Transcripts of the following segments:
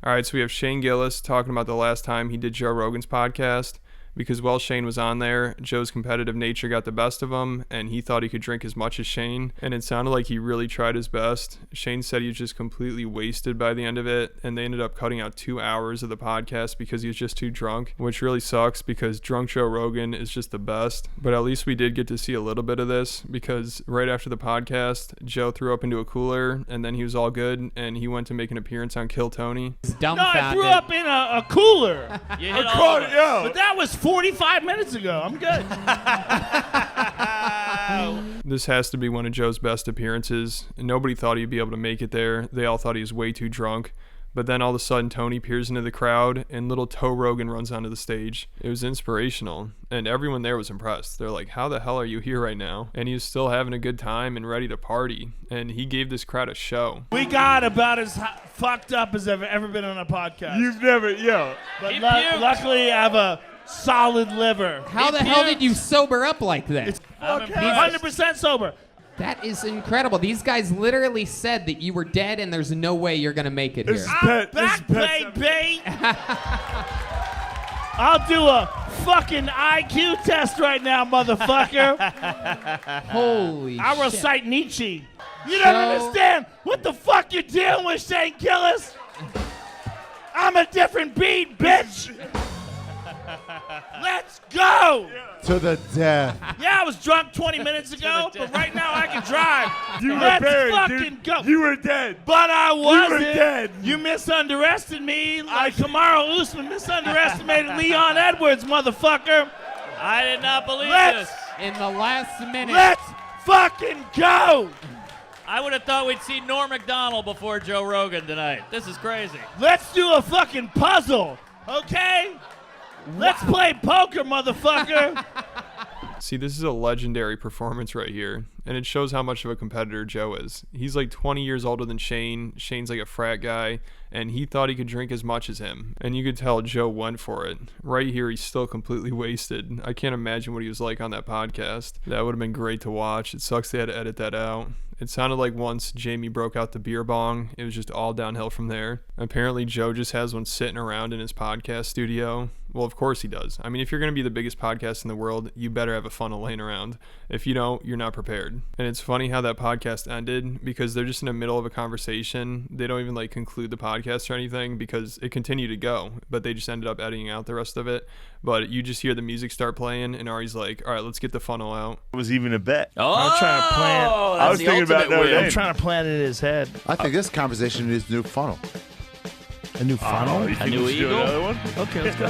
All right, so we have Shane Gillis talking about the last time he did Joe Rogan's podcast. Because while Shane was on there, Joe's competitive nature got the best of him, and he thought he could drink as much as Shane, and it sounded like he really tried his best. Shane said he was just completely wasted by the end of it, and they ended up cutting out 2 hours of the podcast because he was just too drunk, which really sucks because drunk Joe Rogan is just the best. But at least we did get to see a little bit of this, because right after the podcast, Joe threw up into a cooler, and then he was all good, and he went to make an appearance on Kill Tony. No, I threw up in a cooler. But that was 45 minutes ago. I'm good. This has to be one of Joe's best appearances. Nobody thought he'd be able to make it there. They all thought he was way too drunk. But then all of a sudden, Tony peers into the crowd, and little Toe Rogan runs onto the stage. It was inspirational, and everyone there was impressed. They're like, how the hell are you here right now? And he was still having a good time and ready to party, and he gave this crowd a show. We got about as fucked up as I've ever been on a podcast. You've never, yo. But luckily, I have a solid liver. How the hell did you sober up like that? It's 100% sober. That is incredible. These guys literally said that you were dead and there's no way you're going to make it here. I'm back, baby. I'll do a fucking IQ test right now, motherfucker. Holy shit. I'll recite Nietzsche. You don't understand what the fuck you're dealing with, Shane Gillis. I'm a different bead, bitch. Let's go! To the death. Yeah, I was drunk 20 minutes ago, but right now I can drive. Let's fucking dude. go. You were dead. But I wasn't. You were dead. You misunderestimated me like Kamaru Usman misunderestimated Leon Edwards, motherfucker. I did not believe this. In the last minute. Let's fucking go! I would have thought we'd see Norm Macdonald before Joe Rogan tonight. This is crazy. Let's do a fucking puzzle, okay? Let's play poker, motherfucker. See, this is a legendary performance right here, and it shows how much of a competitor Joe is. He's like 20 years older than Shane. Shane's like a frat guy, and he thought he could drink as much as him. And you could tell Joe went for it. Right here, he's still completely wasted. I can't imagine what he was like on that podcast. That would have been great to watch. It sucks they had to edit that out. It sounded like once Jamie broke out the beer bong, it was just all downhill from there. Apparently, Joe just has one sitting around in his podcast studio. Well, of course he does. I mean, if you're going to be the biggest podcast in the world, you better have a funnel laying around. If you don't, you're not prepared. And it's funny how that podcast ended because they're just in the middle of a conversation. They don't even like conclude the podcast or anything because it continued to go, but they just ended up editing out the rest of it. But you just hear the music start playing, and Ari's like, all right, let's get the funnel out. It was even a bet. I'm trying to plan. I was thinking about Notre Dame. I'm trying to plan it in his head. I think this conversation needs a new funnel. A new funnel? A new eagle? Another one? Okay, let's go.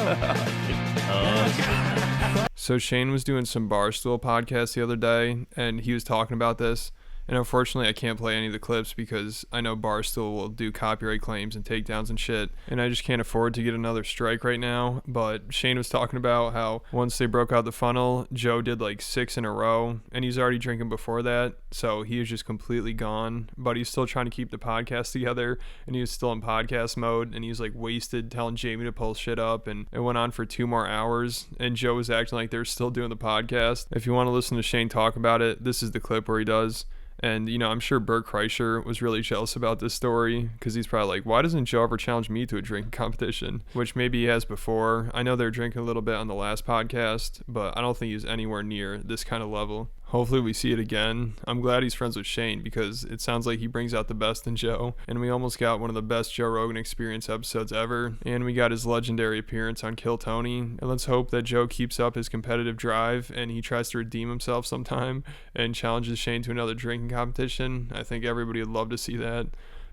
So Shane was doing some Barstool podcast the other day, and he was talking about this. And unfortunately, I can't play any of the clips because I know Barstool will do copyright claims and takedowns and shit. And I just can't afford to get another strike right now. But Shane was talking about how once they broke out the funnel, Joe did like 6 in a row. And he's already drinking before that. So he was just completely gone. But he's still trying to keep the podcast together. And he was still in podcast mode. And he was like wasted telling Jamie to pull shit up. And it went on for 2 more hours. And Joe was acting like they're still doing the podcast. If you want to listen to Shane talk about it, this is the clip where he does. And, you know, I'm sure Bert Kreischer was really jealous about this story because he's probably like, why doesn't Joe ever challenge me to a drinking competition? Which maybe he has before. I know they're drinking a little bit on the last podcast, but I don't think he's anywhere near this kind of level. Hopefully we see it again. I'm glad he's friends with Shane because it sounds like he brings out the best in Joe. And we almost got one of the best Joe Rogan Experience episodes ever. And we got his legendary appearance on Kill Tony. And let's hope that Joe keeps up his competitive drive and he tries to redeem himself sometime and challenges Shane to another drinking competition. I think everybody would love to see that.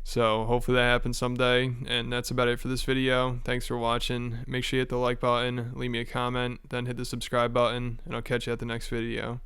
So hopefully that happens someday. And that's about it for this video. Thanks for watching. Make sure you hit the like button, leave me a comment, then hit the subscribe button, and I'll catch you at the next video.